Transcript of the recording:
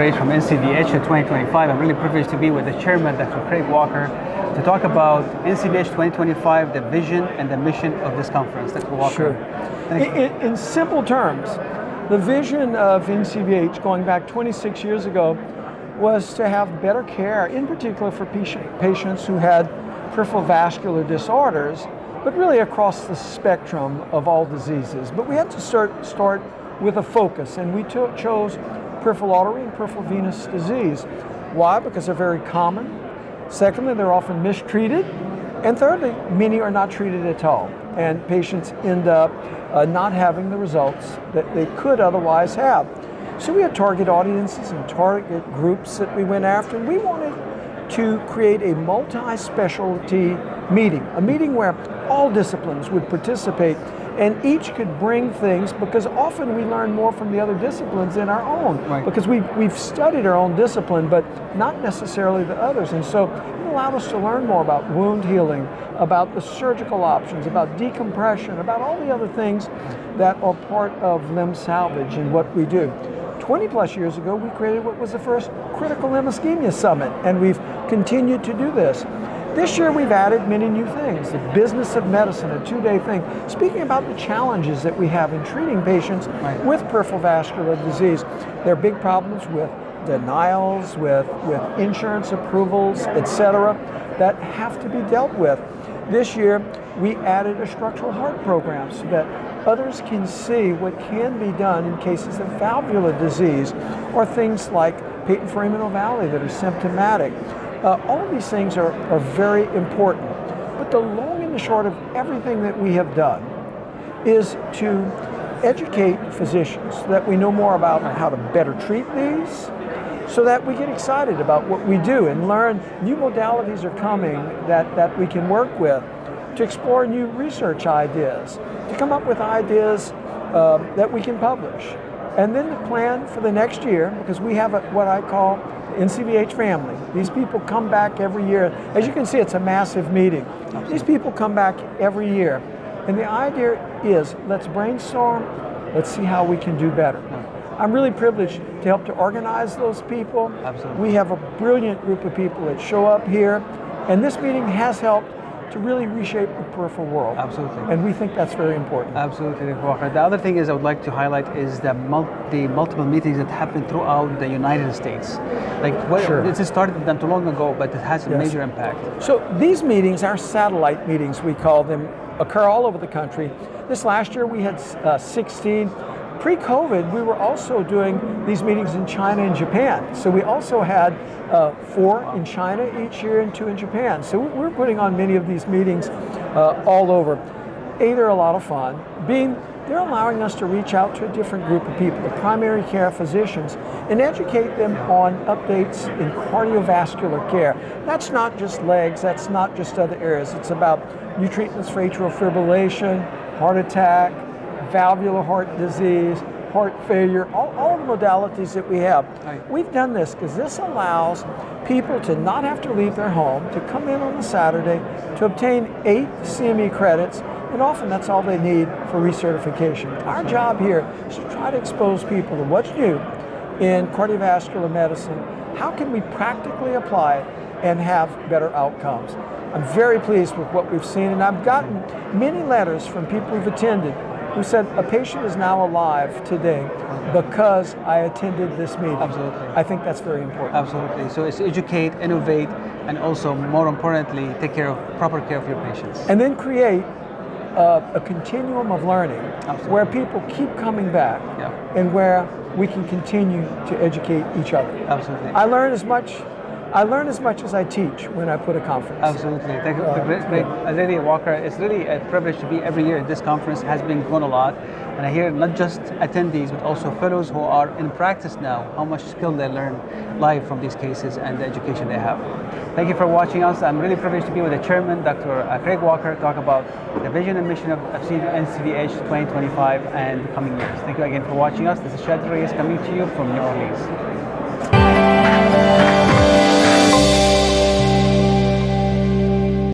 Alraies from NCVH in 2025. I'm really privileged to be with the chairman, Dr. Craig Walker, to talk about NCVH 2025, the vision and the mission of this conference. Dr. Walker. Sure. In simple terms, the vision of NCVH going back 26 years ago was to have better care, in particular for patients who had peripheral vascular disorders, but really across the spectrum of all diseases. But we had to start with a focus, and we chose peripheral artery and peripheral venous disease. Why? Because they're very common. Secondly, they're often mistreated. And thirdly, many are not treated at all. And patients end up not having the results that they could otherwise have. So we had target audiences and target groups that we went after, and we wanted to create a multi-specialty meeting, a meeting where all disciplines would participate and each could bring things, because often we learn more from the other disciplines than our own, right, because we've studied our own discipline, but not necessarily the others. And so it allowed us to learn more about wound healing, about the surgical options, about decompression, about all the other things that are part of limb salvage and what we do. 20 plus years ago, we created what was the first critical limb ischemia summit, and we've continued to do this. This year we've added many new things. The business of medicine, a 2-day thing, speaking about the challenges that we have in treating patients with peripheral vascular disease. There are big problems with denials, with insurance approvals, etc., that have to be dealt with. This year we added a structural heart program so that others can see what can be done in cases of valvular disease, or things like patent foraminal valley that are symptomatic. All of these things are very important, but the long and the short of everything that we have done is to educate physicians so that we know more about how to better treat these, so that we get excited about what we do and learn new modalities are coming that we can work with, to explore new research ideas, to come up with ideas that we can publish, and then to plan for the next year, because we have what I call NCVH family. These people come back every year. As you can see, it's a massive meeting. These people come back every year. And the idea is, let's brainstorm, let's see how we can do better. I'm really privileged to help to organize those people. Absolutely. We have a brilliant group of people that show up here, and this meeting has helped to really reshape the peripheral world. Absolutely. And we think that's very important. Absolutely, Dr. Walker. The other thing is I would like to highlight is the multiple meetings that happen throughout the United States. Like, it started not too long ago, but it has a major impact. So these meetings, our satellite meetings, we call them, occur all over the country. This last year we had 16. Pre-COVID, we were also doing these meetings in China and Japan. So we also had 4 in China each year and 2 in Japan. So we're putting on many of these meetings all over. A, they're a lot of fun. B, they're allowing us to reach out to a different group of people, the primary care physicians, and educate them on updates in cardiovascular care. That's not just legs, that's not just other areas. It's about new treatments for atrial fibrillation, heart attack, valvular heart disease, heart failure, all the modalities that we have. Right. We've done this because this allows people to not have to leave their home, to come in on a Saturday, to obtain 8 CME credits, and often that's all they need for recertification. Our job here is to try to expose people to what's new in cardiovascular medicine. How can we practically apply it and have better outcomes? I'm very pleased with what we've seen, and I've gotten many letters from people who've attended who said a patient is now alive today because I attended this meeting. Absolutely. I think that's very important. Absolutely. So it's educate, innovate, and also, more importantly, take proper care of your patients. And then create a continuum of learning. Absolutely. Where people keep coming back, and where we can continue to educate each other. Absolutely. I learn as much as I teach when I put a conference. Absolutely. Thank you. Really, Walker, it's really a privilege to be every year at this conference. It has been grown a lot. And I hear not just attendees, but also fellows who are in practice now, how much skill they learn live from these cases and the education they have. Thank you for watching us. I'm really privileged to be with the chairman, Dr. Craig Walker, to talk about the vision and mission of NCVH 2025 and the coming years. Thank you again for watching us. This is Chadi Alraies coming to you from New Orleans.